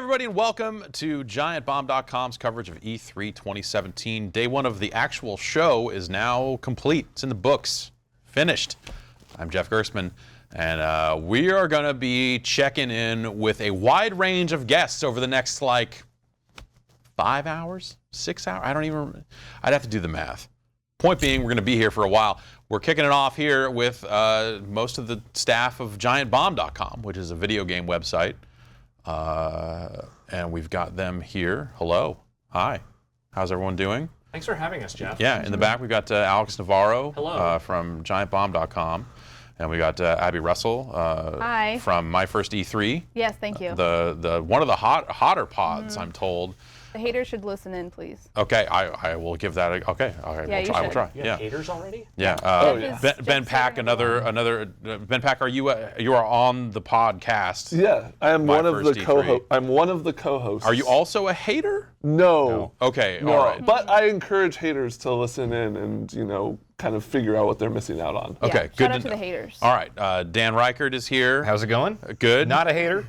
everybody, and welcome to GiantBomb.com's coverage of E3 2017. Day one of the actual show is now complete. It's in the books. Finished. I'm Jeff Gerstmann, and we are going to be checking in with a wide range of guests over the next, 5 hours? 6 hours? I'd have to do the math. Point being, we're going to be here for a while. We're kicking it off here with most of the staff of GiantBomb.com, which is a video game website. And we've got them here. Hello. Hi. How's everyone doing? Thanks for having us, Jeff. Yeah, in the back we've got Alex Navarro. Hello. From GiantBomb.com. And we got Abby Russell Hi. from My First E3. Yes, thank you. The one of the hotter pods, I'm told. The haters should listen in, please. Okay, I will give that a, okay. All right, Yeah, I will try. You have haters already? Yeah. Ben Pack, another Ben Pack. You are on the podcast? Yeah, I am one of the co-hosts. I'm one of the co-hosts. Are you also a hater? No. Okay. No. All right. But I encourage haters to listen in and kind of figure out what they're missing out on. Yeah, Okay. Good shout out to the haters. All right. Dan Reichert is here. How's it going? Good. Not a hater.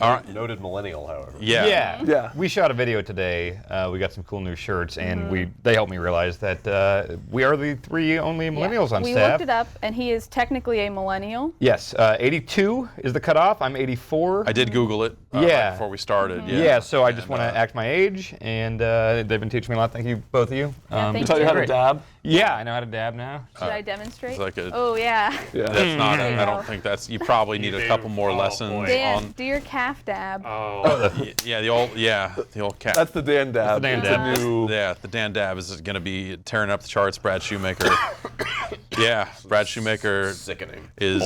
All right. Noted millennial, however. Yeah. Yeah. We shot a video today. We got some cool new shirts, and they helped me realize that we are the three only millennials on we staff. looked it up, and he is technically a millennial. Yes, 82 is the cutoff. I'm 84. I did Google it. Yeah. Right before we started. Yeah, so I just want to act my age, and they've been teaching me a lot. Thank you, both of you. Yeah, thank Tell you how to great. dab. Yeah, I know how to dab now. Should I demonstrate? it's like a- Oh, yeah. Yeah. That's not. There you I go. don't think that's. You probably need a couple more lessons boy. Dan, on. do your calf dab. The old cat. That's the Dan dab. Dan It's dab. a new. Yeah, the Dan Dab is going to be tearing up the charts. Brad Shoemaker. Yeah, Brad Shoemaker Sickening. is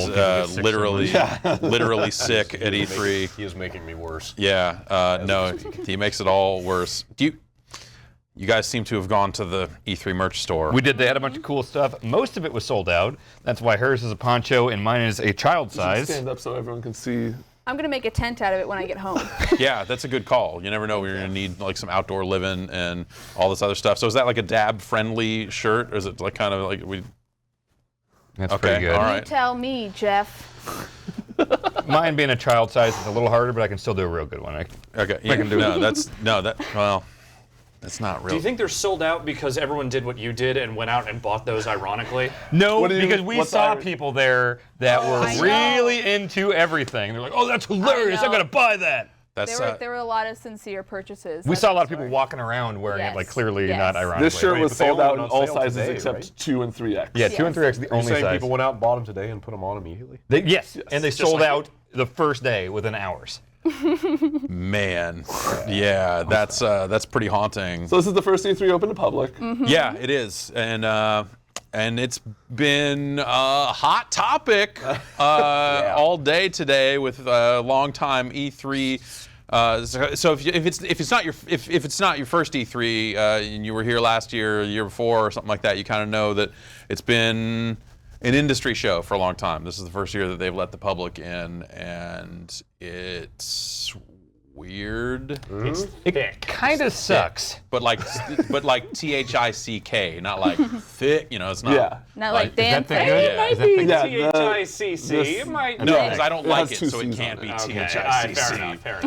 literally sick at E3. He is making me worse. Yeah, no, he makes it all worse. You guys seem to have gone to the E3 merch store. We did. They had a bunch of cool stuff. Most of it was sold out. That's why hers is a poncho and mine is a child size. Stand up so everyone can see. I'm going to make a tent out of it when I get home. Yeah, that's a good call. You never know when you're going to need some outdoor living and all this other stuff. So is that like a dab-friendly shirt, or is it kind of like we? That's Okay, pretty good. all You right. tell me, Jeff. Mine being a child size is a little harder, but I can still do a real good one. Okay. Yeah, that's not real. Do you think they're sold out because everyone did what you did and went out and bought those ironically? No, What do you- because we what's saw the- people there that I were know. really into everything. They're like, "Oh, that's hilarious! I'm know. gonna buy that." That's There were a lot of sincere purchases. We That's saw a lot the of people story. walking around wearing it, Yes. clearly Yes. not ironically. This shirt Wait, was but they sold only out went in on all sale sizes today, except right? 2 and 3X. Yeah, 2 and 3X the You're only saying size. people went out and bought them today and put them on immediately? Yes, and they sold like- out the first day within hours. Man, yeah, that's pretty haunting. So this is the first E3 open to public. Yeah, it is, and it's been a hot topic all day today with longtime E3. So if it's not your first E3 and you were here last year, or the year before, or something like that, you kind of know that it's been an industry show for a long time. This is the first year that they've let the public in, and it's weird. It's thick. Kind of sucks. But like THICK, not like thick. It's not. Yeah. Not like Dan that thing said. good? Yeah. It Is that might be thing- Yeah, THICC. this- It might No, be. because I don't It like has it, two so it Cs can't on be it. Okay. THICC. Fair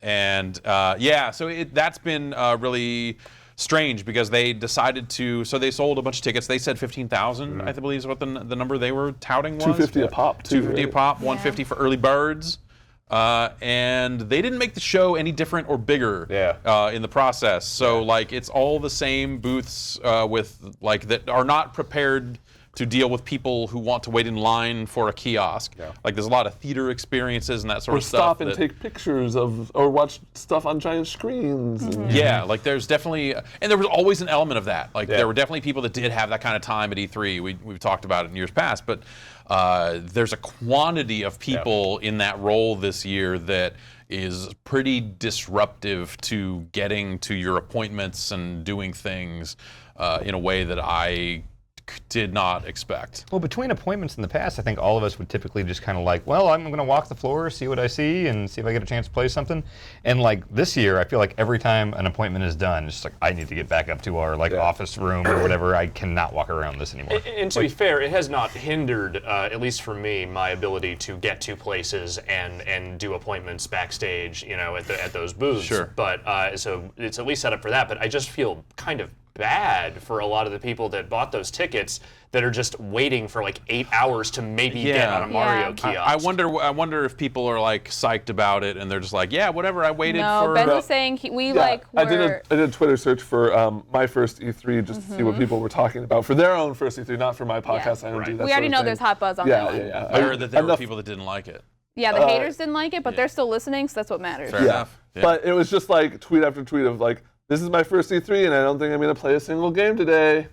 enough. So that's been really strange because they decided to. So they sold a bunch of tickets. They said 15,000, I believe, is what the number they were touting was. 250 a pop, too, 250 a right? pop, 150 for early birds. And they didn't make the show any different or bigger in the process. So it's all the same booths that are not prepared to deal with people who want to wait in line for a kiosk. Yeah. There's a lot of theater experiences and that sort Or of stuff. stop and take pictures or watch stuff on giant screens. and- Yeah, there's definitely, and there was always an element of that. There were definitely people that did have that kind of time at E3. We've talked about it in years past, but there's a quantity of people in that role this year that is pretty disruptive to getting to your appointments and doing things in a way that I did not expect. Well, between appointments in the past, I think all of us would typically just kind of like, well, I'm going to walk the floor, see what I see, and see if I get a chance to play something. And like this year, I feel like every time an appointment is done, it's just like I need to get back up to our office room or whatever. I cannot walk around this anymore. And to be fair, it has not hindered, at least for me, my ability to get to places and do appointments backstage, at those booths. Sure. But so it's at least set up for that. But I just feel kind of bad for a lot of the people that bought those tickets that are just waiting for like 8 hours to maybe get on a Mario kiosk. I wonder if people are like psyched about it and they're just like, yeah, whatever. I waited No, for. Ben was saying I did a Twitter search for my first E3 just to see what people were talking about for their own first E3, not for my podcast. I don't do that. We already know there's hot buzz on that one. Yeah. I heard that there were people that didn't like it. Yeah, the haters didn't like it, but they're still listening, so that's what matters. Fair enough. Yeah. But it was just like tweet after tweet of like, this is my first E3 and I don't think I'm going to play a single game today.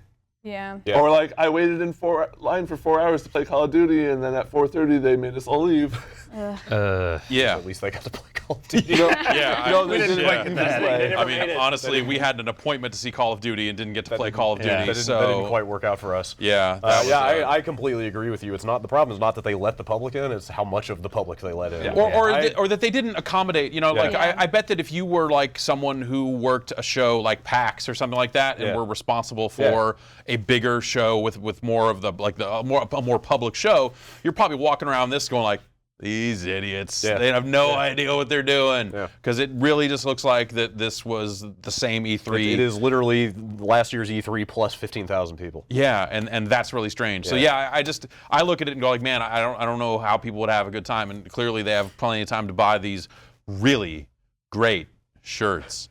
Yeah. Or like, I waited in line for 4 hours to play Call of Duty and then at 4:30 they made us all leave. Yeah. At least they got to play Call of Duty. No, they didn't quite get that. play. I mean, honestly, we had an appointment to see Call of Duty and didn't get to play Call of Duty. yeah. That didn't quite work out for us. Yeah. that was, I completely agree with you. It's not the problem is not that they let the public in; it's how much of the public they let in. Or that they didn't accommodate. Like Yeah. I bet that if you were like someone who worked a show like PAX or something like that, and were responsible for a bigger show with more of a more public show, you're probably walking around this going like, these idiots, they have no idea what they're doing, because it really just looks like that this was the same E3. It is literally last year's E3 plus 15,000 people. Yeah, and that's really strange. So I look at it and go like, man, I don't know how people would have a good time, and clearly they have plenty of time to buy these really great shirts.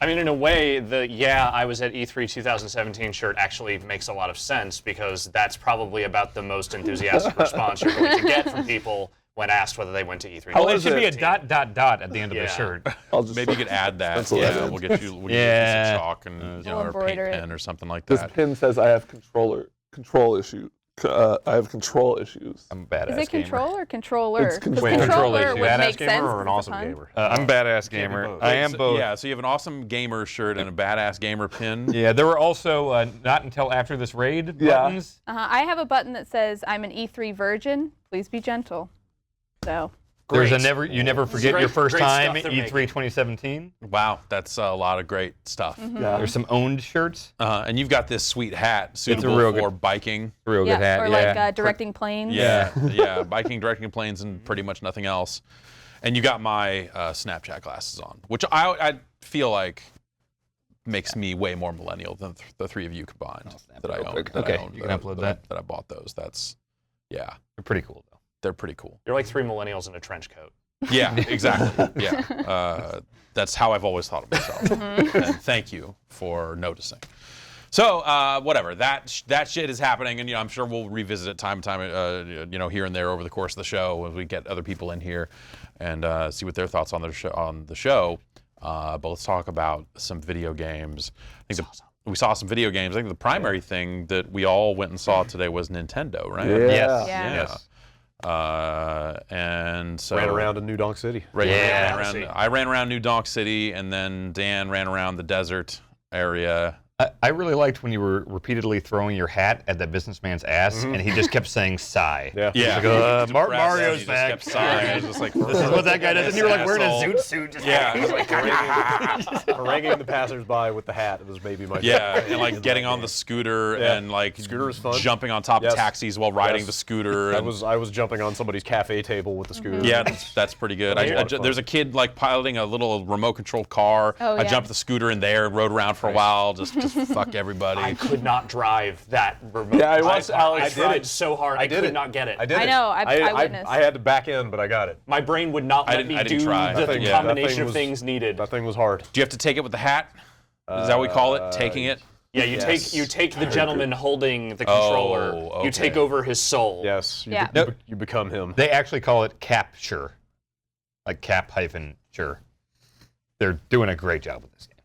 I mean, in a way, I was at E3 2017 shirt actually makes a lot of sense because that's probably about the most enthusiastic response you're going to get from people when asked whether they went to E3. Oh, it should be a ... at the end of the shirt. Maybe you could add that. Yeah, we'll get you some chalk and or a paint pen or something like This that. pin says I have control issue. I have control issues. I'm a badass Is it gamer. control or controller? It's 'Cause control. controller Control issue. would Badass make gamer sense. or an 'cause awesome it's a pun. gamer? I'm a badass gamer. both. I am both. Yeah, so you have an awesome gamer shirt and a badass gamer pin. Yeah, there were also not until after this raid buttons. I have a button that says I'm an E3 virgin. Please be gentle. So. There's Great. you never forget Great- your first great time stuff at they're E3 making. 2017. Wow, that's a lot of great stuff. Yeah. There's some owned shirts. And you've got this sweet hat suitable real for good- biking. Real good hat. Or like directing planes. Yeah, biking, directing planes, and pretty much nothing else. And you got my Snapchat glasses on, which I feel like makes me way more millennial than the three of you combined that I own. Okay, you can upload that. I bought those. They're pretty cool though. They're pretty cool. You're like three millennials in a trench coat. Yeah, exactly. Yeah, that's how I've always thought of myself. And thank you for noticing. So whatever, that shit is happening, and I'm sure we'll revisit it time to time, here and there over the course of the show as we get other people in here and see what their thoughts on the show. But let's talk about some video games. We saw some video games. I think the primary thing that we all went and saw today was Nintendo, right? Yeah. Yes. And so Ran around in New Donk City. I ran around New Donk City, and then Dan ran around the desert area. I really liked when you were repeatedly throwing your hat at that businessman's ass, and he just kept saying "sigh." Yeah. Yeah, Like, Mario's he back. just kept sighing. He was just like, This is what that guy does. And you were like wearing a Asshole. zoot suit. Just Haranguing the passersby with the hat was maybe my Yeah, favorite. and like getting on the scooter and like Scooter was fun. jumping on top of Yes. taxis while riding Yes. the scooter. I was jumping on somebody's cafe table with the scooter. Yeah, that's pretty good. That was a lot of fun. There's a kid like piloting a little remote-controlled car. Oh, I yeah. jumped the scooter in there, rode around for a while, just fuck everybody. I could not drive that remote. Yeah, I watched Alex. I tried so hard. I did could it. not get it. I did I it. know, I witnessed. I had to back in, but I got it. My brain would not let me I didn't do try. the That thing- combination that thing of was- things needed. That thing was hard. Do you have to take it with the hat? Is that what we call it? Taking it? Yeah, you Yes. take the gentleman holding the controller. Oh, You take okay. over his soul. Yes. You, Yeah. you become him. They actually call it capture, like cap-sure. They're doing a great job with this game.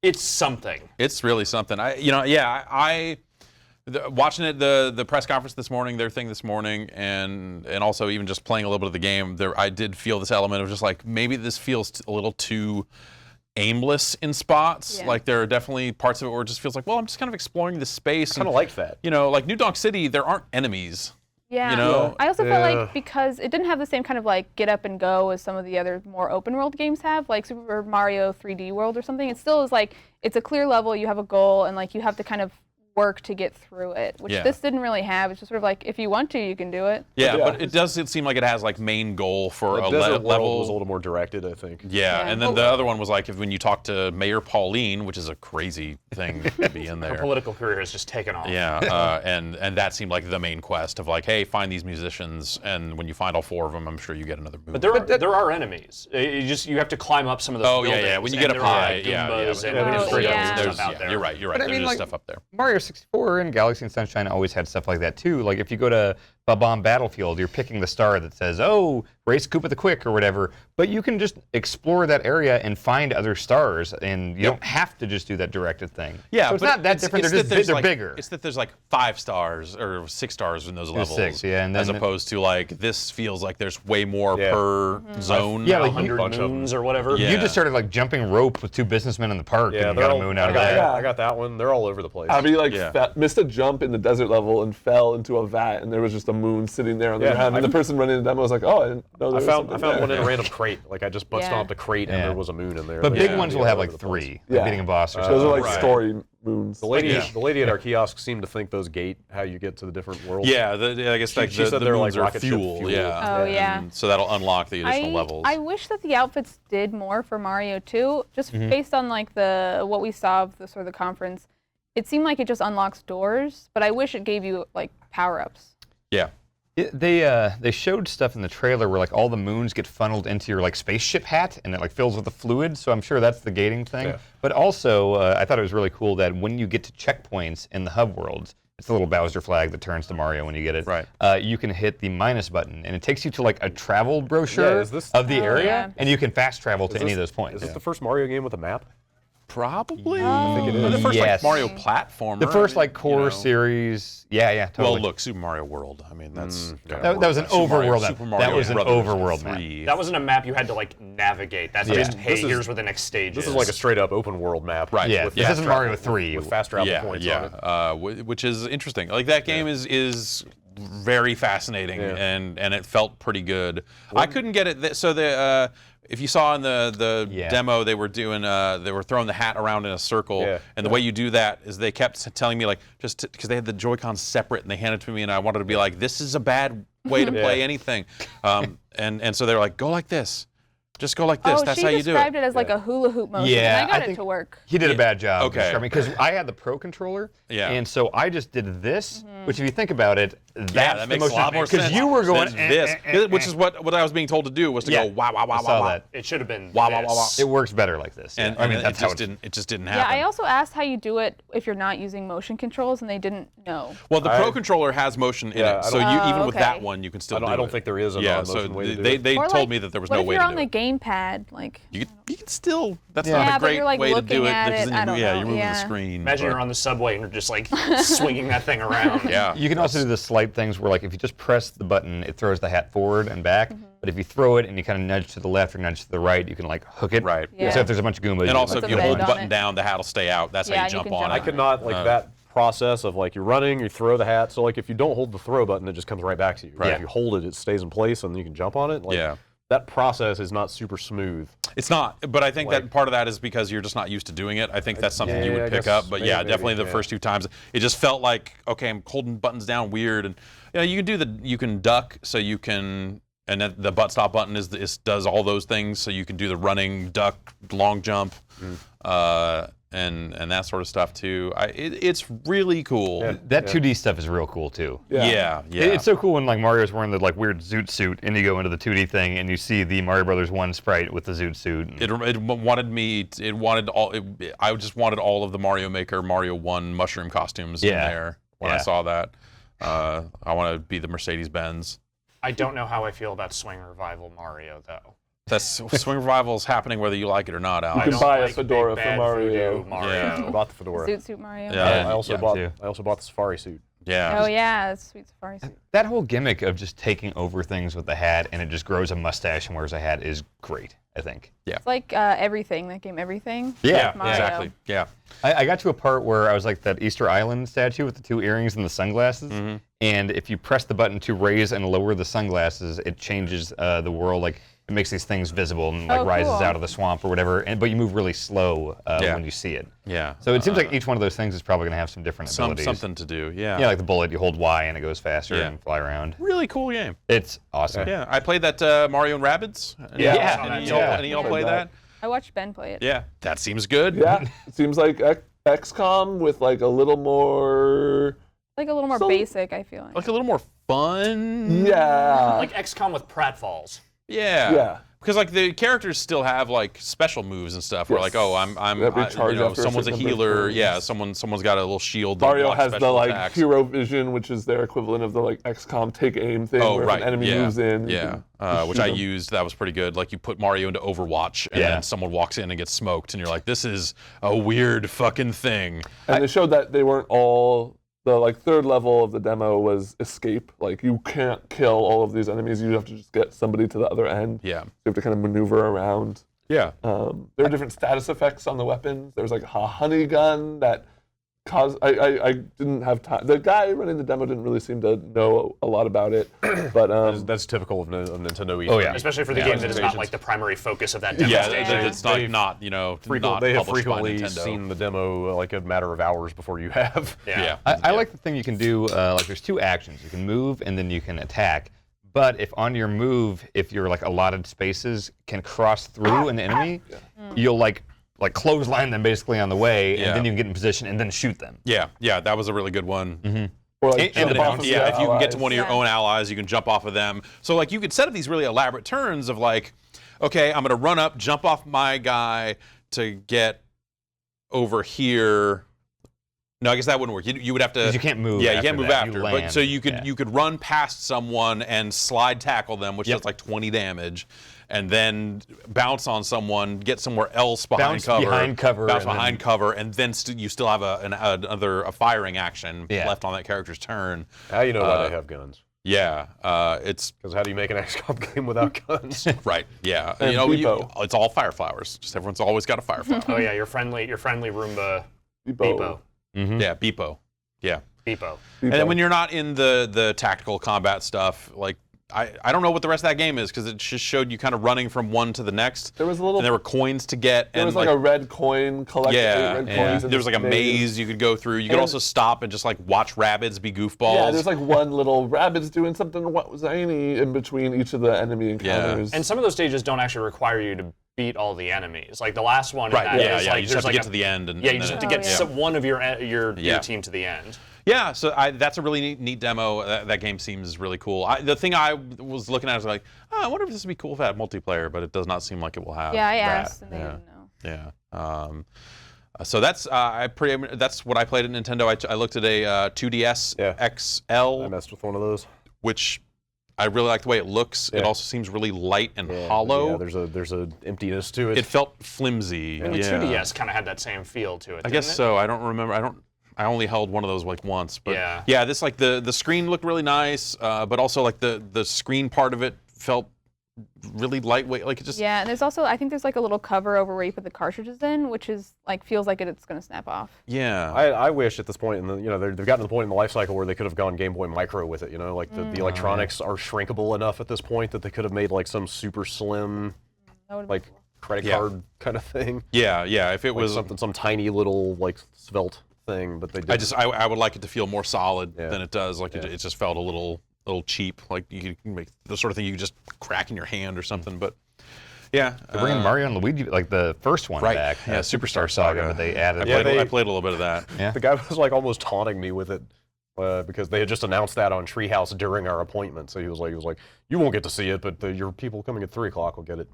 It's something. It's really something. Watching it, the press conference this morning, their thing this morning, and also even just playing a little bit of the game, I did feel this element of just like maybe this feels a little too aimless in spots. Yeah. Like there are definitely parts of it where it just feels like, well, I'm just kind of exploring this space. Kind of like that. You know, like New Donk City, there aren't enemies. Yeah. You know? I also felt like because it didn't have the same kind of like get up and go as some of the other more open world games have, like Super Mario 3D World or something. It still is like it's a clear level, you have a goal, and like you have to kind of work to get through it, which this didn't really have. It's just sort of like if you want to, you can do it. Yeah, but it does seem like it has like main goal for The a Desert World level. was a little more directed, I think. Yeah, Yeah. and then the other one was like when you talk to Mayor Pauline, which is a crazy thing to be in Her there. political career has just taken off. Yeah, and that seemed like the main quest of like, hey, find these musicians, and when you find all 4 of them, I'm sure you get another move. But there are enemies. You have to climb up some of those Oh buildings. yeah. When you get and up there are, high, like, yeah. Goombas and Oh, straight yeah. up There's, stuff out there. You're right. But I mean, There's like, stuff up there. Mario 64 and Galaxy and Sunshine always had stuff like that too. Like if you go to Bomb Battlefield, you're picking the star that says, "Oh, race Koopa the Quick" or whatever. But you can just explore that area and find other stars, and you don't have to just do that directed thing. Yeah, so it's but not that different. They're bigger. It's that there's like 5 stars or 6 stars in those levels. 6, yeah, and as then opposed to like this feels like there's way more Yeah. per zone. Yeah, like 100 bunch of moons or whatever. Yeah. You just started like jumping rope with 2 businessmen in the park Yeah, and they're got a all, moon out I of got, that. I got that one. They're all over the place. Abby like Yeah. missed a jump in the desert level and fell into a vat, and there was just a moon sitting there on the Yeah, ground. And the person running the demo was like, "Oh, I didn't know there I was found something one there." in a random crate. Like I just butt stomped a crate and Yeah. there was a moon in there. But Like, big Yeah. ones will have like 3, like Yeah. beating a boss or Those something. are like Right. story moons. The lady, Yeah. the lady at our kiosk seemed to think those gate how you get to the different worlds. Yeah, I guess like she the said they're moons like are rocket ship fuel. fuel. Yeah. Oh, yeah. And so that'll unlock the additional levels. I wish that the outfits did more for Mario 2, just based on like what we saw of the sort of the conference. It seemed like it just unlocks doors, but I wish it gave you like power-ups. Yeah. They showed stuff in the trailer where like all the moons get funneled into your like spaceship hat and it like fills with the fluid. So I'm sure that's the gating thing. Yeah. But also, I thought it was really cool that when you get to checkpoints in the hub worlds, it's a little Bowser flag that turns to Mario when you get it. Right. You can hit the minus button and it takes you to like a travel brochure Yeah, is this- of the Oh, area, yeah. and you can fast travel to Is any this- of those points. Is this the first Mario game with a map? Probably. I think it The first Yes. like Mario platformer. The first like you core know. series. Yeah, totally. Well, look, Super Mario World. I mean, that's That was an Super Mario- overworld map. Super Mario That was an Brothers overworld map. 3. That wasn't a map you had to like navigate. That's Yeah. just, hey, This is- here's where the next stage This is. is like a straight up open world map. Right. Yeah, with this fast isn't travel- Mario 3. With fast travel points on it. Which is interesting. Like that game is very fascinating, Yeah. and it felt pretty good. I couldn't get it. So the if you saw in the Yeah. demo, they were doing they were throwing the hat around in a circle, Yeah. and the way you do that is they kept telling me like just because they had the Joy-Cons separate and they handed it to me, and I wanted to be like, this is a bad way to play anything, and so they were like, go like this. Just go like this. Oh, That's she how you do described it. it as like a hula hoop motion, Yeah, and I got it think to work. He did a bad job. Okay. Because I had the Pro controller, Yeah. and so I just did this, which if you think about it, that's Yeah, that the makes motion. a lot more sense. Because you were going than this, which is what I was being told to do was to Yeah, go wow wow wow I wow saw wow. that. It should have been Wow, wow, this. wow, wow. It works better like this. And I mean, it that's how just didn't Yeah, happen. I also asked how you do it if you're not using motion controls, and they didn't know. Well, the Pro controller has motion in Yeah, it, I so don't- you Oh, even with okay. that one, you can still do it. I don't think there is a yeah, non-motion so way to do they it. they Or told like, me that there was what no if way you're to on do the it. gamepad, like You can still. That's Yeah. not Yeah, a but great you're, like, way to looking do it. at because it, then I don't you're know, moving the yeah. screen. Imagine but- you're on the subway and you're just like swinging that thing around. Yeah. You can also do the slight things where, like, if you just press the button, it throws the hat forward and back. But if you throw it and you kind of nudge to the left or nudge to the right, you can like hook it. Right. Yeah. So if there's a bunch of Goombas, you And can, also, like, if you Put a hold the bend on button it. down, the hat will stay out. That's Yeah, how you you jump can on jump it. I could not like that process of like you're running, you throw the hat. So like if you don't hold the throw button, it just comes right back to you. Right. If you hold it, it stays in place and you can jump on it. Like, Yeah. That process is not super smooth. It's not, but I think Like- that part of that is because you're just not used to doing it. I think that's something yeah, you I would pick guess up. But yeah, maybe, definitely the yeah. first 2 times, it just felt like, okay, I'm holding buttons down weird, and you know, you can do you can duck, so you can, and then the butt stop button does all those things, so you can do the running, duck, long jump, and that sort of stuff too. It's really cool. Yeah. that 2D stuff is real cool too. Yeah. It's so cool when like Mario's wearing the like weird zoot suit and you go into the 2D thing and you see the Mario Brothers 1 sprite with the zoot suit. It wanted me. It wanted all. I just wanted all of the Mario Maker, Mario 1 mushroom costumes in Yeah. there when I Yeah. saw that. I want to be the Mercedes Benz. I don't know how I feel about Swing Revival Mario though. That's Swing Revival is happening whether you like it or not, I Alex. can don't buy a like fedora Big for Bad Mario. Voodoo Mario. Yeah. I bought the fedora. Zoot Suit Mario. Yeah. I also Yeah, bought. too. I also bought the Safari suit. Yeah. Oh yeah, it's Sweet Safari Suit. That whole gimmick of just taking over things with the hat and it just grows a mustache and wears a hat is great, I think. Yeah. It's like Everything, that game Everything. Yeah, with Mario. Exactly. Yeah. I got to a part where I was like that Easter Island statue with the 2 earrings and the sunglasses. And if you press the button to raise and lower the sunglasses, it changes the world. Like it makes these things visible and like rises cool. out of the swamp or whatever. But you move really slow when you see it. Yeah. So it seems like each one of those things is probably going to have some different abilities. Something to do. Yeah. Yeah, like the bullet, you hold Y and it goes faster Yeah. and fly around. Really cool game. It's awesome. Yeah. I played that Mario and Rabbids. Any y'all play that? I watched Ben play it. Yeah. That seems good. Yeah, it seems like XCOM with like a little more. Like a little more So- basic, I feel like. Like a little more fun. Yeah. Like XCOM with pratfalls. Yeah. Yeah. Because like the characters still have like special moves and stuff. Where like, oh, That recharge after a someone's a certain number of healer. turns. Yeah, someone's got a little shield. that Mario blocks has the special like attacks. hero vision, which is their equivalent of the like XCOM take aim thing, Oh, where right. if an enemy yeah. moves in, you Yeah. can Which shoot I them. used. That was pretty good. Like you put Mario into Overwatch, and then someone walks in and gets smoked, and you're like, this is a weird fucking thing. And they showed that they weren't all. The like third level of the demo was escape. Like you can't kill all of these enemies. You have to just get somebody to the other end. Yeah. You have to kind of maneuver around. Yeah. There are different status effects on the weapons. There's like a honey gun that caused. I didn't have time. The guy running the demo didn't really seem to know a lot about it, but That's typical of Nintendo E3. Oh, yeah. Especially for the game that is not like the primary focus of that demo Yeah. stage. It's not They not have published by frequently Nintendo. seen the demo like a matter of hours before you have. Yeah. I like the thing you can do, like there's 2 actions. You can move and then you can attack. But if on your move, if your like allotted spaces can cross through an enemy, you'll like clothesline them basically on the way, Yeah. and then you can get in position and then shoot them. Yeah. That was a really good one. or like And jump off of if your you can get to allies. one of your own allies, you can jump off of them. So like you could set up these really elaborate turns of like, okay, I'm gonna run up, jump off my guy to get over here. No, I guess that wouldn't work. You would have to. 'Cause you can't move Yeah, you after can't move that. You after. land. But so you could Yeah. run past someone and slide tackle them, which does like 20 damage, and then bounce on someone, get somewhere else behind Bounce cover, behind cover, bounce and then- behind cover, and then you still have another firing action Yeah. left on that character's turn. How you know why they have guns? Yeah, it's Because how do you make an XCOM game without guns? right. Yeah, And Beepo. it's all fire flowers. Just everyone's always got a fire flower. Oh yeah, your friendly Roomba Beepo. Beepo. Yeah, Beepo. Yeah. Beepo. And then when you're not in the tactical combat stuff, like I don't know what the rest of that game is because it just showed you kind of running from one to the next. There was a little. And there were coins to get. There and was like a red coin collected. yeah, red yeah. coins in There was this like a maze you could go through. You could And- also stop and just like watch rabbits be goofballs. Yeah, there's like one little rabbit's doing something zany in between each of the enemy encounters. And some of those stages don't actually require you to beat all the enemies. Like the last one. right. In that Yeah, is yeah. like, You just have there's to like get to the end. And Yeah, you and just then have to get yeah. one of your Yeah. team to the end. Yeah, so that's a really neat demo. That game seems really cool. The thing I was looking at is like, I wonder if this would be cool if it had multiplayer, but it does not seem like it will have. Yeah, I that. asked and they didn't know. Yeah. So that's that's what I played at Nintendo. I looked at a 2DS I XL, messed with one of those. which I really like the way it looks. It Yeah. also seems really light and Yeah, hollow. Yeah, there's a emptiness to it. It felt flimsy. And the yeah. 2DS kind of had that same feel to it. I guess didn't it? so. I don't remember. I only held one of those like once, but Yeah. this like the screen looked really nice, but also like the screen part of it felt really lightweight. Like it just Yeah, and there's also I think there's like a little cover over where you put the cartridges in, which is like feels like it's gonna snap off. yeah. I wish at this point, in the, they've gotten to the point in the life cycle where they could have gone Game Boy Micro with it. Like the electronics are shrinkable enough at this point that they could have made like some super slim, That would've been like cool. credit Yeah. card kind of thing. Yeah. If it Like was some tiny little like svelte thing, but they didn't. I would like it to feel more solid Yeah. than it does. Like Yeah. it just felt a little cheap. Like you could make the sort of thing you could just crack in your hand or something. But yeah, They're bringing Mario and Luigi, like the first one, right. back. Yeah, Superstar Saga. but they added. I played a little bit of that. Yeah. The guy was like almost taunting me with it because they had just announced that on Treehouse during our appointment. So he was like, you won't get to see it, but your people coming at 3:00 will get it.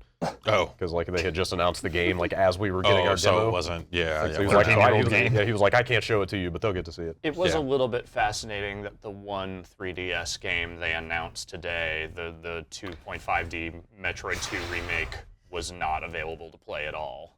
Oh. Because like they had just announced the game like as we were getting our so demo. it wasn't. Yeah. So he was yeah. like, 13-year-old game. he was like, I can't show it to you, but they'll get to see it. It was Yeah. a little bit fascinating that the one 3DS game they announced today, the 2.5D Metroid 2 remake, was not available to play at all.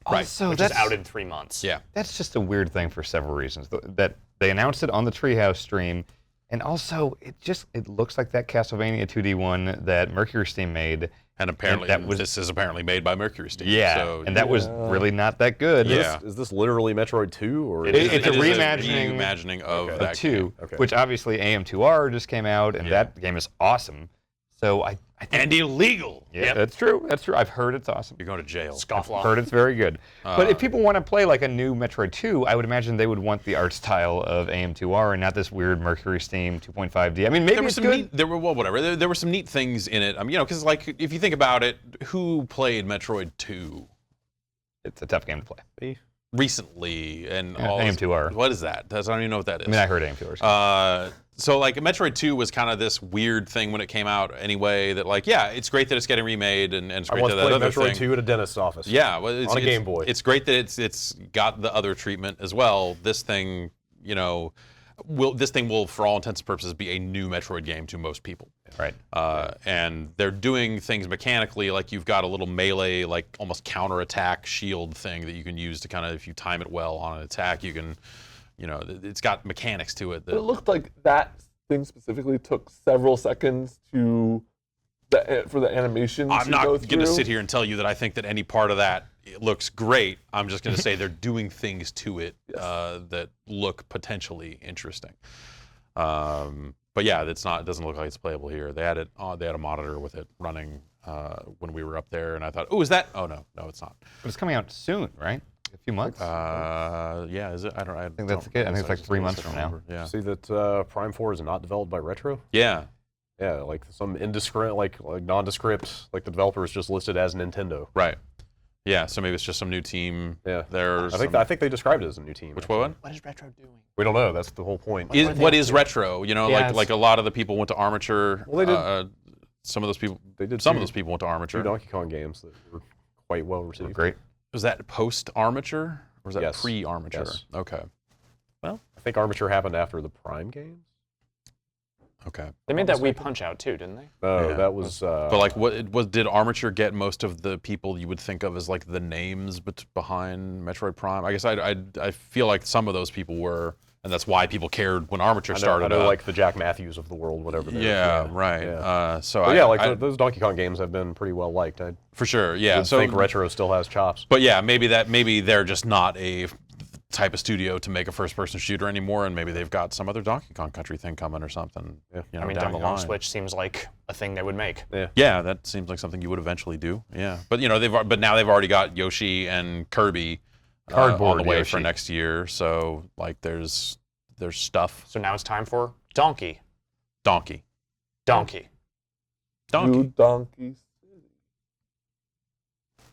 Right. Also, Which is out in 3 months. Yeah. That's just a weird thing for several reasons. That they announced it on the Treehouse stream, and also it looks like that Castlevania 2D one that Mercury Steam made. And apparently, that was, this is apparently made by Mercury Steam. Yeah, so, and that was really not that good. Yeah. Is this literally Metroid 2 or? It's a It is reimagining of that 2, game. Okay. which obviously AM2R just came out, and that game is awesome. So I think And illegal. yeah, that's true. That's true. I've heard it's awesome. You're going to jail. Scofflaw. Heard it's very good. But if people want to play like a new Metroid 2, I would imagine they would want the art style of AM2R and not this weird Mercury Steam 2.5D. I mean, maybe There were it's some good. neat, there were some neat things in it. Because like if you think about it, who played Metroid 2 It's a tough game to play. recently and Yeah, all AM2R. What is that? I don't even know what that is. I mean, I heard AM2R. So like Metroid 2 was kind of this weird thing when it came out anyway that like, yeah, it's great that it's getting remade and it's I great once that that played other Metroid thing. 2 at a dentist's office. Yeah, well, it's, on a it's- Game Boy. It's great that it's got the other treatment as well. This thing, this thing will, for all intents and purposes, be a new Metroid game to most people. Right. And they're doing things mechanically, like you've got a little melee, like almost counterattack shield thing that you can use to kind of, if you time it well on an attack, you can, it's got mechanics to it. But it looked like that thing specifically took several seconds for the animation I'm to not go going to through. sit here and tell you that I think that any part of that looks great. I'm just going to say they're doing things to it that look potentially interesting. But yeah, it doesn't look like it's playable here. They had a monitor with it running when we were up there, and I thought, oh, is that? Oh no, it's not. But it's coming out soon, right? A few months. Yeah, is it? I think that's good. I think it's like 3 months from now. Yeah. See that Prime 4 is not developed by Retro? Yeah. Yeah, like some indiscrete, like nondescript, like the developer is just listed as Nintendo. Right. Yeah. So maybe it's just some new team. Yeah. There. I think they described it as a new team. Which actually. one? What is Retro doing? We don't know. That's the whole point. What is retro? Yeah, like a lot of the people went to Armature. Well, they did- Some of those people. They did Some two- of those people went to Two Armature. Donkey Kong games that were quite well received. Great. Was that post Armature or was that Yes. pre Armature? Yes. Okay. I think Armature happened after the Prime games. Okay. They made that Wii Punch Out too, didn't they? No, Yeah. that was. But like, did Armature get most of the people you would think of as like the names behind Metroid Prime? I guess I feel like some of those people were, and that's why people cared when Armature started. I know up. like the Jack Matthews of the world, whatever. Yeah, right. Yeah. So But yeah, like those Donkey Kong games have been pretty well liked. I for sure. Yeah. would So think Retro still has chops. But yeah, maybe they're just not a type of studio to make a first-person shooter anymore, and maybe they've got some other Donkey Kong Country thing coming or something. Yeah. I mean, down Donkey the Kong line. Switch seems like a thing they would make. Yeah, that seems like something you would eventually do. Yeah, but now they've already got Yoshi and Kirby on Cardboard the way for Yoshi. next year. So like, there's stuff. So now it's time for Donkey. Donkey. New Donkey City.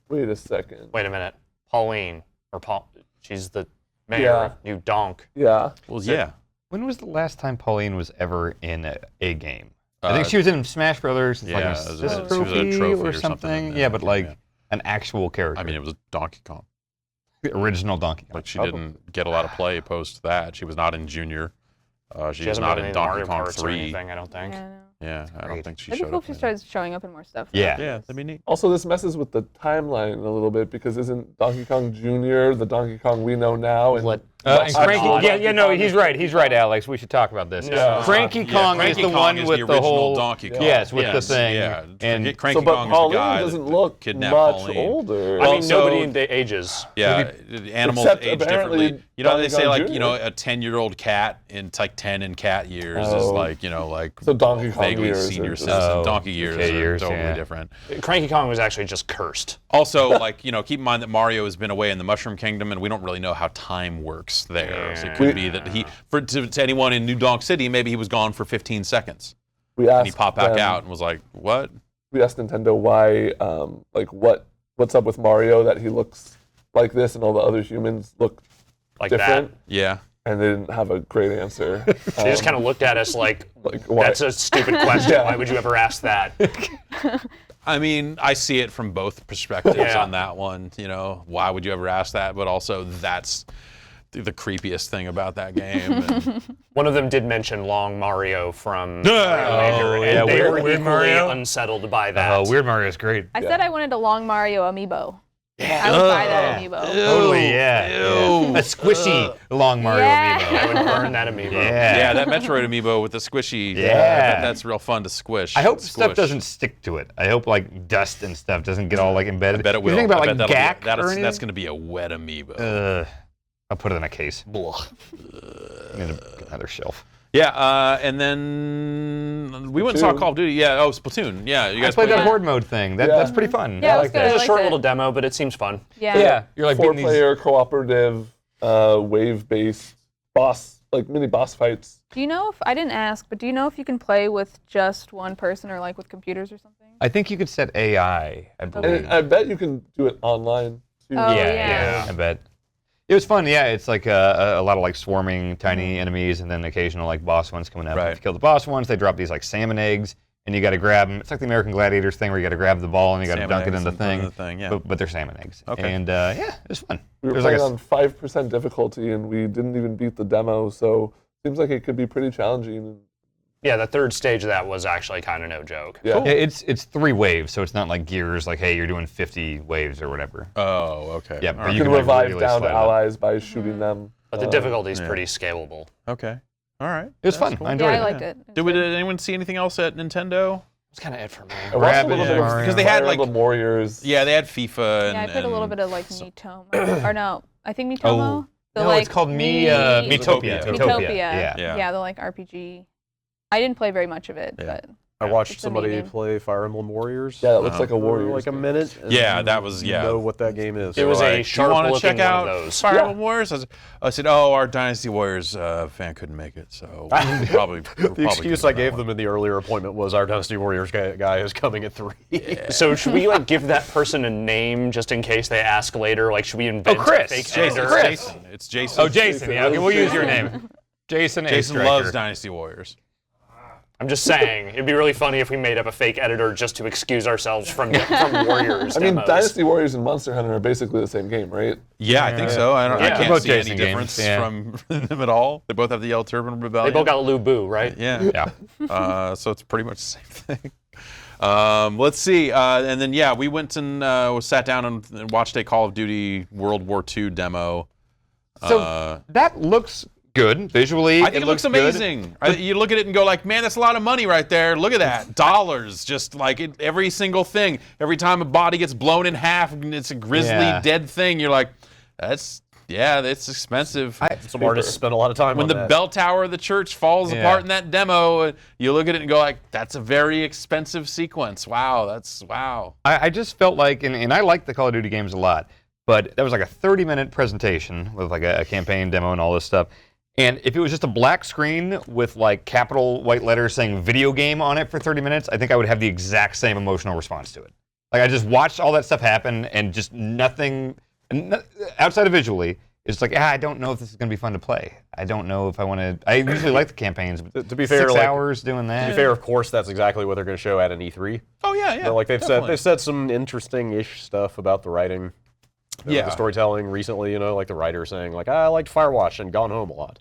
Wait a second. Wait a minute. Pauline, or Paul, she's the mayor Yeah. of New Donk. Yeah. Well, yeah. When was the last time Pauline was ever in a game? I think she was in Smash Brothers. It's like yeah, an it was assist a- she was a trophy trophy or or something something. in Yeah, there, but like yeah. an actual character. I mean, it was Donkey Kong. the original Donkey Kong. Like she didn't get a lot of play post that. She was not in Junior. She was hasn't not been in in Donkey Mario Kong Karts or 3. anything, I don't think. Yeah, I know. Yeah, I don't Great. think she It'd be showed cool up. if she in it. starts showing up in more stuff. Yeah. Yeah, that'd be neat. Also, this messes with the timeline a little bit because isn't Donkey Kong Jr. the Donkey Kong we know now? And Let- And Cranky, Donkey no, Kong he's right. He's right, Alex. We should talk about this. No. Cranky Kong Cranky is the Kong one is with the the original whole Donkey Kong. Yes, with the thing. Yeah, And Cranky so, but Kong is the Pauline guy doesn't that look kidnapped much Pauline. older. I mean, so- nobody in the ages. Yeah, the animals Except age apparently differently. You know, they Donkey say Kong like, Jr. a 10-year-old cat in like 10 in cat years is Oh. like, So Donkey Kong vaguely years senior are just- citizen. Oh, Donkey years okay, are years, totally yeah. different. Cranky Kong was actually just cursed. Also, like, keep in mind that Mario has been away in the Mushroom Kingdom, and we don't really know how time works there. So it could be that to anyone in New Donk City, maybe he was gone for 15 seconds. we And he asked popped back them- out and was like, what? We asked Nintendo why, what's up with Mario that he looks like this and all the other humans look Like different, Yeah. and they didn't have a great answer. They just kind of looked at us like, why? that's a stupid question. Yeah. Why would you ever ask that? I mean, I see it from both perspectives Yeah. on that one. Why would you ever ask that? But also, that's the creepiest thing about that game. And One of them did mention Long Mario from Oh, Mario Maker, and yeah, they Weird- were Weird equally Mario? unsettled by that. Oh, Weird Mario is great. I said I wanted a long Mario amiibo. I would buy that amiibo. Totally, yeah. Ew. A squishy long Mario Yeah. amiibo. I would burn that amiibo. Yeah, that Metroid amiibo with the squishy. Yeah. I bet that's real fun to squish. I hope stuff Squish. doesn't stick to it. I hope like dust and stuff doesn't get all like embedded. I bet it will. You think about I like bet that'll gack be, that'll- or anything? that's going to be a wet amiibo. I'll put it in a case. I'm gonna get another shelf. Yeah, and then we went and saw Splatoon. Call of Duty. Yeah, Splatoon. Yeah, you I guys played that that? horde mode thing. That's pretty fun. Yeah, I it was like good. that. It's a liked short it. little demo, but it seems fun. Yeah. You're like beating these. 4-player cooperative, wave-based boss, like mini boss fights. Do you know if I didn't ask, but do you know if you can play with just one person or like with computers or something? I think you could set AI. I believe. And I bet you can do it online too. Oh, yeah, I bet. It was fun. Yeah, it's like a lot of like swarming tiny enemies, and then occasional like boss ones coming up. Right. If you kill the boss ones, they drop these like salmon eggs, and you got to grab them. It's like the American Gladiators thing where you got to grab the ball and you got to Salmon dunk it eggs in the and put it in thing. the thing, yeah. But they're salmon eggs. Okay. And yeah, it was fun. We were There's like playing a on 5% difficulty, and we didn't even beat the demo, so seems like it could be pretty challenging. Yeah, the third stage of that was actually kind of no joke. Yeah. Yeah, it's 3 waves, so it's not like Gears, like, hey, you're doing 50 waves or whatever. Oh, okay. Yeah, All but right. You can like, revive really downed slide it. allies by shooting them. But the difficulty is yeah. pretty scalable. Okay. All right. It was fun. I enjoyed Yeah, it. I liked it. Did anyone see anything else at Nintendo? It's kind of it for me. I watched a little Rabbids, bit of Mario. Because they had, Fire like- Emblem Warriors. Yeah, they had FIFA. And, Yeah, I played a little and- bit of like Miitomo. Or no, I think Miitomo. The, No, like, it's called Miitopia. Miitopia. Miitopia. Yeah. Yeah. The like RPG. I didn't play very much of it, Yeah. but I watched It's a somebody mini-game. play Fire Emblem Warriors. Yeah, it looks Oh. like a for Warriors. like a minute. and Yeah, that was- you yeah. know what that game is. It was Like, a do you sharp want to looking check one out of those. Fire Yeah. Emblem Warriors? I said, oh, our Dynasty Warriors fan couldn't make it, so we'll probably. The excuse I gave them in the earlier appointment was our Dynasty Warriors guy is coming at 3. So should we like give that person a name just in case they ask later? Like, should we invent Chris. a fake Jason. editor? It's Jason. It's Jason. Oh, Jason. Yeah, okay, we'll use your name. Jason A. Jason Stryker. loves Dynasty Warriors. I'm just saying, it'd be really funny if we made up a fake editor just to excuse ourselves from Warriors I mean, demos. Dynasty Warriors and Monster Hunter are basically the same game, right? Yeah, I think so. I Yeah. can't They're both see any Jason games, difference yeah. from them at all. They both have the Yellow Turban They Rebellion. both got Lu Bu, right? Yeah. Yeah. So it's pretty much the same thing. Let's see. And then, yeah, we went and sat down and watched a Call of Duty World War II demo. So that looks good visually. I think it looks good. amazing. You look at it and go like, man, that's a lot of money right there. Look at that. Dollars. Just like every single thing. Every time a body gets blown in half and it's a grisly dead thing, you're like, it's expensive. Some artists spent a lot of time When on the that. bell tower of the church falls Yeah. apart in that demo, you look at it and go like, that's a very expensive sequence. Wow, wow. I just felt like, and I like the Call of Duty games a lot, but that was like a 30-minute presentation with like a campaign demo and all this stuff. And if it was just a black screen with like capital white letters saying video game on it for 30 minutes, I think I would have the exact same emotional response to it. Like I just watched all that stuff happen and just nothing, outside of visually, it's like, I don't know if this is going to be fun to play. I don't know if I want to, I usually like the campaigns, but To be fair, 6 like, hours doing that. To be fair, of course, that's exactly what they're going to show at an E3. Oh yeah. But, like definitely. they've said some interesting-ish stuff about the writing, the storytelling recently. Like the writer saying like, I liked Firewatch and Gone Home a lot.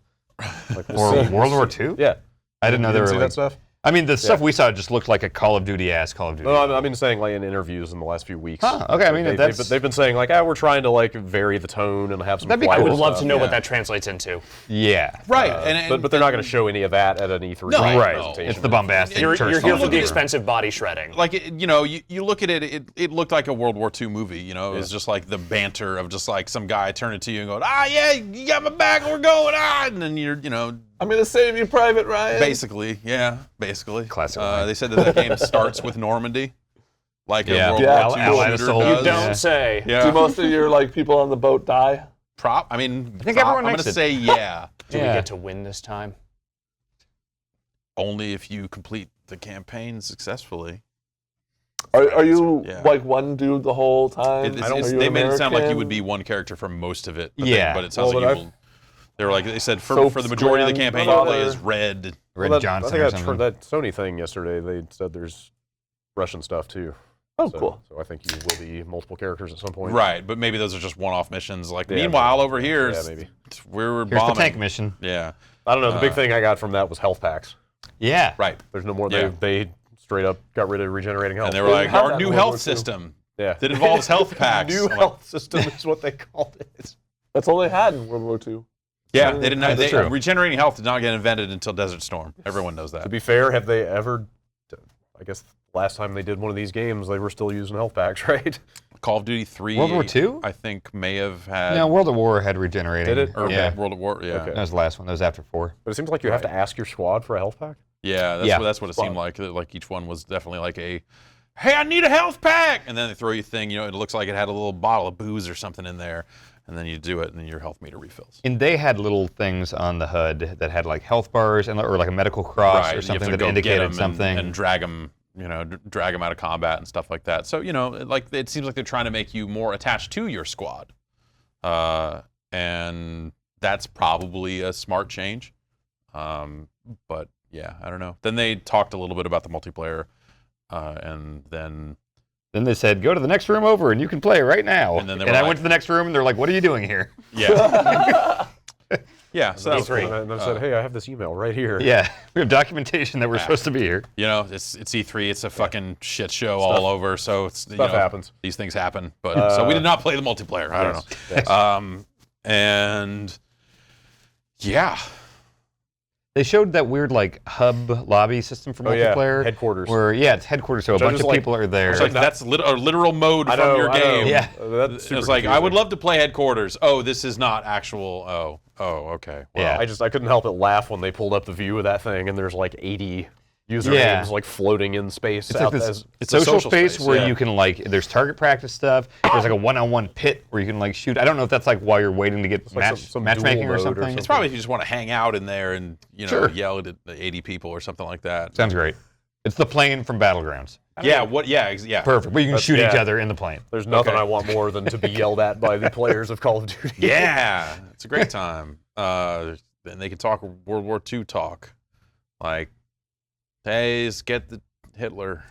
Like we'll Or see. World War II? Yeah, I didn't know they you were see like, that stuff. I mean, the stuff we saw just looked like a Call of Duty-ass Call of Duty. No, I mean saying like in interviews in the last few weeks. Huh, okay, I mean, Like, that's- they've been saying like, we're trying to like vary the tone and have some. That'd be quieter cool. I would love stuff. to know Yeah. what that translates into. Yeah. Right. But they're not going to show any of that at an E3 No, Right. presentation. It's the bombastic You're church here for font. the expensive body shredding. like you look at it, it looked like a World War II movie. It was just like the banter of just like some guy turning to you and going, yeah, you got my back, we're going, and then you're, I'm gonna save you, Private Ryan. basically. Classic. They said that the game starts with Normandy, like Yeah. a World Yeah, War II Allied shooter assault. does. You don't say. Yeah. Do most of your like people on the boat die? I mean, think everyone I'm makes gonna it. say yeah. Do we Yeah. get to win this time? Only if you complete the campaign successfully. Are you Yeah. like one dude the whole time? Are you They made it sound like you American? would be one character for most of it. But Yeah. but it sounds Well, like but you will. They were like they said for Soap's the majority of the campaign you play grandfather. as Red. Red Well, Johnson I or think something. that Sony thing yesterday. They said there's Russian stuff too. Oh, So, cool. So I think you will be multiple characters at some point. Right, but maybe those are just one-off missions. Like Yeah, meanwhile, maybe. over here, Yeah, maybe. we're Here's bombing. the tank mission. Yeah, I don't know. The big thing I got from that was health packs. Yeah. right. There's no more. Yeah. They straight up got rid of regenerating health. And they were like, have our that new in World health War II. system. Yeah. that involves health packs. New I'm like, health system is what they called it. That's all they had in World War II. yeah, they didn't. That's true. Regenerating health did not get invented until Desert Storm. Everyone knows that. To be fair, have they ever? I guess last time they did one of these games, they were still using health packs, right? Call of Duty 3. World War II? I think may have had. No, World at War had regenerating. Did it? Or Yeah. World at War. Yeah. Okay. That was the last one. That was after 4. But it seems like you have to ask your squad for a health pack. Yeah, that's Yeah. what it seemed like. Like each one was definitely like a, hey, I need a health pack, and then they throw you a thing. It looks like it had a little bottle of booze or something in there, and then you do it, and then your health meter refills. And they had little things on the HUD that had like health bars or like a medical cross Right, or you have something to that go get indicated 'em something. and drag them. Drag them out of combat and stuff like that. So like it seems like they're trying to make you more attached to your squad, and that's probably a smart change. But yeah, I don't know. Then they talked a little bit about the multiplayer, and then Then they said, go to the next room over and you can play right now. And then they and were I like- went to the next room and they're like, what are you doing here? yeah, yeah. So that was E3. cool. And I said, hey, I have this email right here. Yeah, we have documentation that we're supposed to be here. It's E3. It's a fucking shit show all over. So it's Stuff happens. These things happen. But so we did not play the multiplayer. I don't know. Yes. And yeah, They showed that weird like hub lobby system for Oh, yeah, multiplayer. headquarters. Where, it's headquarters, so a Which I bunch just of like- people are there. it's like that's a literal mode I from know, your I know. game. Yeah. That's It's super like I would confusing. love to play headquarters. Oh, this is not actual. Oh, okay. Well, Yeah. I couldn't help but laugh when they pulled up the view of that thing, and there's like 80 usernames Yeah. like floating in space. It's out like this as, It's a social social space space, where yeah. you can there's target practice stuff. There's like a one-on-one pit where you can like shoot. I don't know if that's like while you're waiting to get like some matchmaking dual or mode or something. something. it's probably if you just want to hang out in there and Sure. yell at 80 people or something like that. Sounds great. It's the plane from Battlegrounds. Yeah. What? Yeah. Yeah. Perfect. But you can shoot each yeah. other in the plane. There's nothing Okay. I want more than to be yelled at by the players of Call of Duty. Yeah. It's a great time. And they can talk World War II talk, like, hey, let's get the Hitler.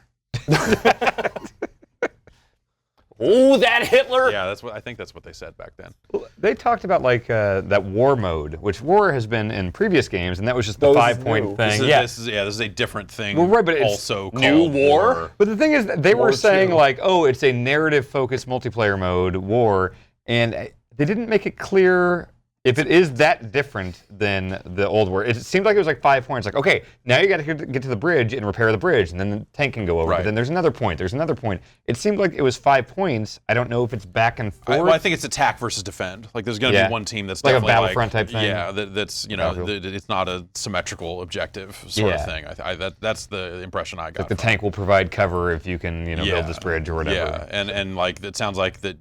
Ooh, that Hitler! Yeah, I think that's what they said back then. They talked about like that war mode, which war has been in previous games, and that was just the No, this is 5-point new. thing. This is a different thing. Well, right, but it's also new called war? But the thing is, that they were War saying two. like, oh, it's a narrative-focused multiplayer mode, war, and they didn't make it clear if it is that different than the old war. It seemed like it was like 5 points. Like, okay, now you got to get to the bridge and repair the bridge, and then the tank can go over. Right. But then there's another point. There's another point. It seemed like it was 5 points. I don't know if it's back and forth. Well, I think it's attack versus defend. Like there's going to Yeah. be one team that's Like a definitely Battlefront type thing. Yeah, that's Battlefield. it's not a symmetrical objective sort Yeah. of thing. That's the impression I got. Like the from tank will provide cover if you can, build this bridge or whatever. Yeah, and like it sounds like that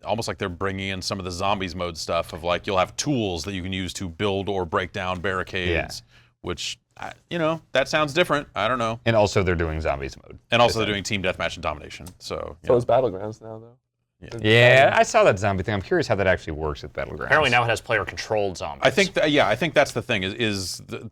almost like they're bringing in some of the zombies mode stuff of like you'll have tools that you can use to build or break down barricades, which that sounds different. I don't know. And also they're doing zombies mode. And also they're doing team deathmatch and domination. So So is Battlegrounds now, though. Yeah, I saw that zombie thing. I'm curious how that actually works at Battlegrounds. Apparently now it has player-controlled zombies. I think that's the thing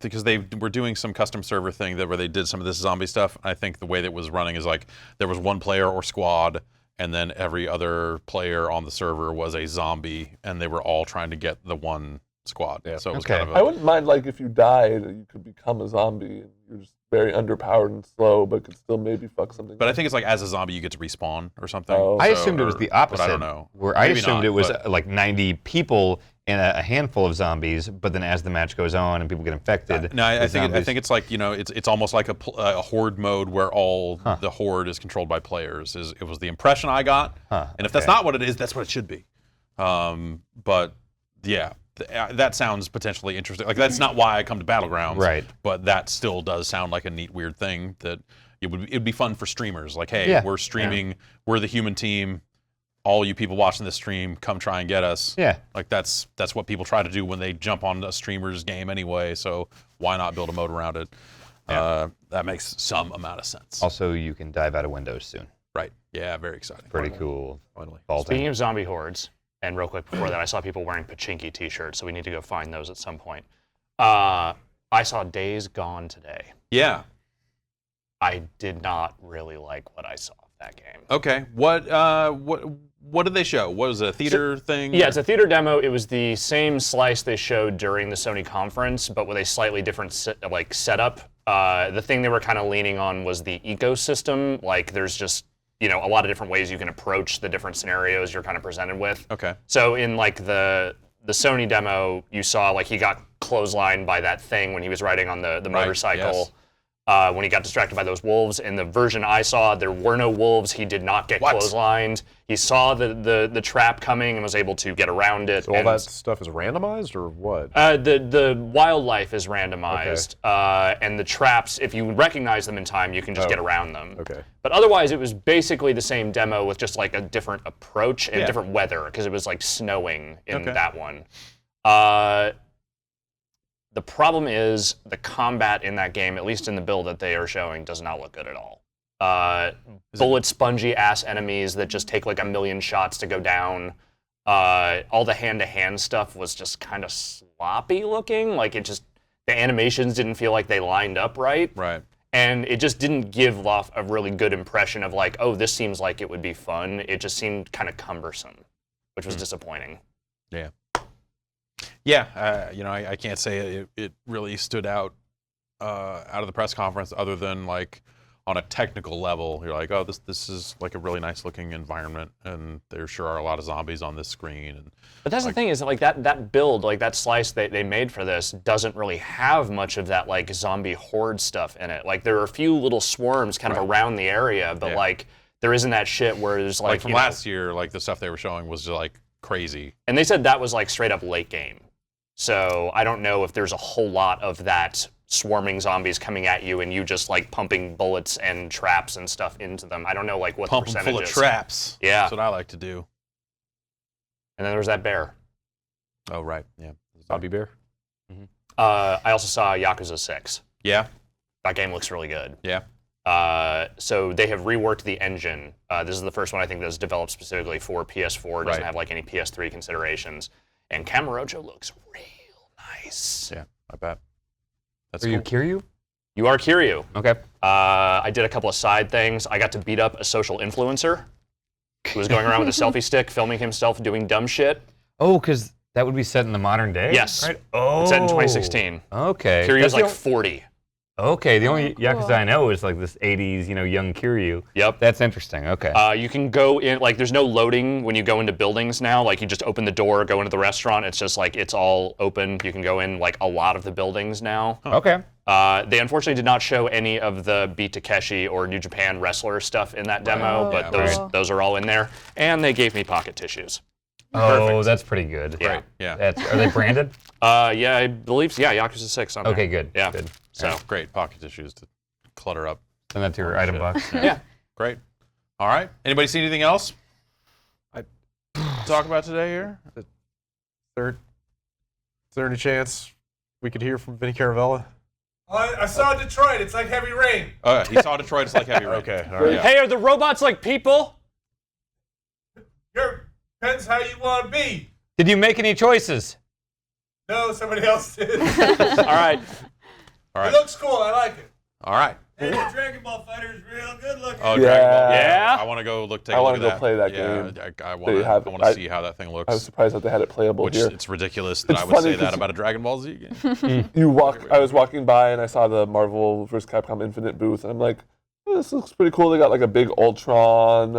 because they were doing some custom server thing where they did some of this zombie stuff. I think the way that it was running is like there was one player or squad, and then every other player on the server was a zombie, and they were all trying to get the one squad. Yeah. So it was Okay. kind of I wouldn't mind like if you died, you could become a zombie and you're just very underpowered and slow, but could still maybe fuck something. but I up. think it's like as a zombie you get to respawn or something. Oh. I So- assumed it was or- the opposite. But I don't know. Where I Maybe assumed not, it was but- like 90 people and a handful of zombies, but then as the match goes on and people get infected. No, I with think zombies- it's like it's almost like a horde mode where all the horde is controlled by players. It was the impression I got, and if that's okay. not what it is, that's what it should be. But yeah, that sounds potentially interesting. Like that's not why I come to Battlegrounds, Right. But that still does sound like a neat, weird thing that it'd be fun for streamers. Like, hey, Yeah. we're streaming, we're the human team. All you people watching this stream, come try and get us. Yeah. Like that's what people try to do when they jump on a streamer's game anyway. So why not build a mode around it? That makes some amount of sense. Also, you can dive out of windows soon. Right? Yeah, very exciting. Pretty cool. Finally. Vaulting. Speaking of zombie hordes, and real quick before that, I saw people wearing Pachinki t-shirts, so we need to go find those at some point. I saw Days Gone today. Yeah. I did not really like what I saw of that game. Okay. What did they show? What was it, a theater thing? Yeah, it's a theater demo. It was the same slice they showed during the Sony conference, but with a slightly different setup. The thing they were kind of leaning on was the ecosystem. Like, there's just a lot of different ways you can approach the different scenarios you're kind of presented with. Okay. So in like the Sony demo, you saw like he got clotheslined by that thing when he was riding on the motorcycle. Yes. When he got distracted by those wolves. In the version I saw, there were no wolves. He did not get clotheslined. He saw the trap coming and was able to get around it. So all that stuff is randomized, or what? The wildlife is randomized, and the traps, if you recognize them in time, you can just get around them. Okay. But otherwise, it was basically the same demo with just like a different approach and different weather, because it was like snowing in that one. The problem is the combat in that game, at least in the build that they are showing, does not look good at all. Bullet spongy ass enemies that just take like a million shots to go down. All the hand-to-hand stuff was just kind of sloppy looking. Like the animations didn't feel like they lined up right. Right. And it just didn't give off a really good impression of like, oh, this seems like it would be fun. It just seemed kind of cumbersome, which was disappointing. Yeah. Yeah, I can't say it really stood out of the press conference, other than like on a technical level, you're like, oh, this is like a really nice looking environment, and there sure are a lot of zombies on this screen. But that's the thing, is like that build, like that slice they made for this doesn't really have much of that like zombie horde stuff in it. Like there are a few little swarms kind of around the area, but like there isn't that shit where there's like from last year, like the stuff they were showing was just like crazy. And they said that was like straight up late game. So I don't know if there's a whole lot of that swarming zombies coming at you and you just like pumping bullets and traps and stuff into them. I don't know like what the percentage full of is. traps. Yeah. That's what I like to do. And then there was that bear. Oh, right. Yeah. Zombie bear? I also saw Yakuza 6. Yeah. That game looks really good. Yeah. So they have reworked the engine. This is the first one I think that's developed specifically for PS4. It doesn't have like any PS3 considerations. And Kamurocho looks real nice. Yeah, I bet. That's Are you Kiryu? You are Kiryu. Okay. I did a couple of side things. I got to beat up a social influencer who was going around with a selfie stick, filming himself doing dumb shit. Oh, because that would be set in the modern day? Yes. Right? Oh. It's set in 2016. Okay. Kiryu's like 40. Okay, the only cool. Yakuza I know is like this 80s, young Kiryu. Yep. That's interesting, okay. You can go in, like there's no loading when you go into buildings now. Like you just open the door, go into the restaurant. It's just like, it's all open. You can go in like a lot of the buildings now. Okay. They unfortunately did not show any of the Beat Takeshi or New Japan wrestler stuff in that demo, but those are all in there. And they gave me pocket tissues. Oh, Perfect. that's pretty good. Yeah. Right. Yeah. Are they branded? Yeah, I believe so. Yeah, Yakuza 6 on there. Okay, good. Yeah. Good. So Great pocket tissues to clutter up. Send that to your item box. yeah. Great. All right. Anybody see anything else? Talk about today here? Is there any chance we could hear from Vinny Caravella? I saw Detroit. It's like heavy rain. Oh, yeah. He saw Detroit. It's like heavy rain. Okay, all right. Yeah. Hey, are the robots like people? Depends how you want to be. Did you make any choices? No, somebody else did. All right. All It right. looks cool. I like it. All right. And the Dragon Ball fighter is real good looking. Oh, Yeah. Dragon Ball. Yeah? I want to go take I a look wanna at go that. play that yeah, game. I They have- want to see how that thing looks. I was surprised that they had it playable Which here. it's ridiculous that It's I would funny say that 'cause- about a Dragon Ball Z game. I was walking by and I saw the Marvel vs. Capcom Infinite booth, and I'm like, oh, this looks pretty cool. They got like a big Ultron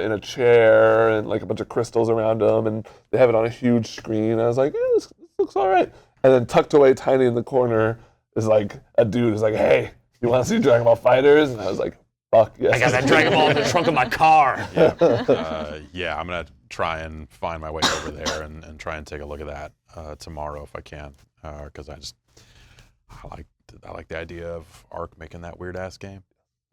in a chair and like a bunch of crystals around him, and they have it on a huge screen. I was like, this looks all right. And then tucked away tiny in the corner is like a dude who's like, hey, you want to see Dragon Ball Fighters? And I was like, fuck yes. I got that Dragon Ball in the trunk of my car. Yeah, I'm gonna try and find my way over there and try and take a look at that tomorrow if I can, because I like the idea of Ark making that weird ass game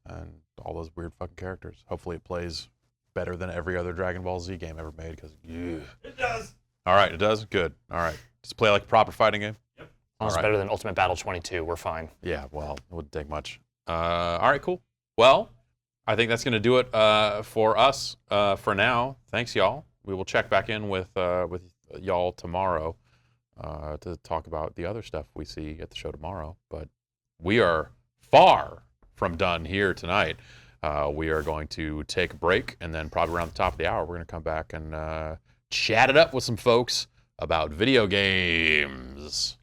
and all those weird fucking characters. Hopefully it plays better than every other Dragon Ball Z game ever made. Because It does. all right, it does. Good. All right, does it play like a proper fighting game? It's All right. better than Ultimate Battle 22. We're fine. Yeah, well, it wouldn't take much. All right, cool. Well, I think that's going to do it for us for now. Thanks, y'all. We will check back in with y'all tomorrow to talk about the other stuff we see at the show tomorrow. But we are far from done here tonight. We are going to take a break, and then probably around the top of the hour, we're going to come back and chat it up with some folks about video games.